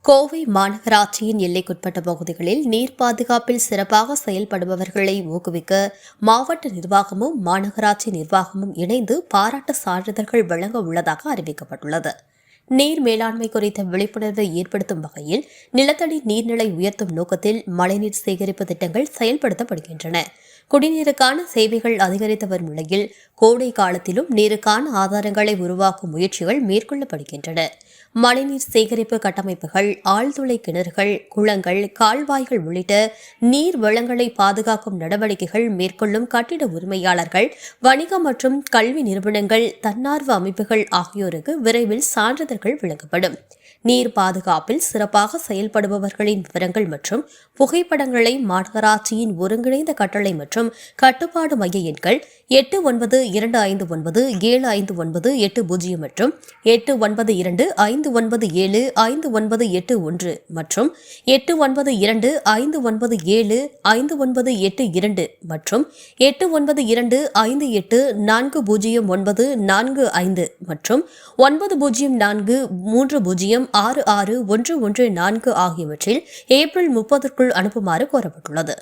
கோவை மாநகராட்சியின் எல்லைக்குட்பட்ட பகுதிகளில் நீர் பாதுகாப்பில் சிறப்பாக செயல்படுபவர்களை ஊக்குவிக்க மாவட்ட நிர்வாகமும் மாநகராட்சி நிர்வாகமும் இணைந்து பாராட்டு சான்றிதழ்கள் வழங்க உள்ளதாக அறிவிக்கப்பட்டுள்ளது. நீர் மேலாண்மை குறித்த விழிப்புணர்வை ஏற்படுத்தும் வகையில் நிலத்தடி நீர்நிலை உயர்த்தும் நோக்கத்தில் மழைநீர் சேகரிப்பு திட்டங்கள் செயல்படுத்தப்படுகின்றன. குடிநீருக்கான சேவைகள் அதிகரித்து வரும் நிலையில் கோடை காலத்திலும் நீருக்கான ஆதாரங்களை உருவாக்கும் முயற்சிகள் மேற்கொள்ளப்படுகின்றன. மழைநீர் சேகரிப்பு கட்டமைப்புகள், ஆழ்துளை கிணறுகள், குளங்கள், கால்வாய்கள் உள்ளிட்ட நீர் வளங்களை பாதுகாக்கும் நடவடிக்கைகள் மேற்கொள்ளும் கட்டிட உரிமையாளர்கள், வணிக மற்றும் கல்வி நிறுவனங்கள், தன்னார்வ அமைப்புகள் ஆகியோருக்கு விரைவில் சான்றிதழ்கள் வழங்கப்படும். நீர் பாதுகாப்பில் சிறப்பாக செயல்படுபவர்களின் விவரங்கள் மற்றும் புகைப்படங்களை மாநகராட்சியின் ஒருங்கிணைந்த கட்டளை மற்றும் கட்டுப்பாடு மைய எண்கள் 8925975980 மற்றும் 8925975981 மற்றும் 8925975982 மற்றும் 8925840945 மற்றும் 9043066114 ஆகியவற்றில் ஏப்ரல் 30க்குள் அனுப்புமாறு கோரப்பட்டுள்ளது.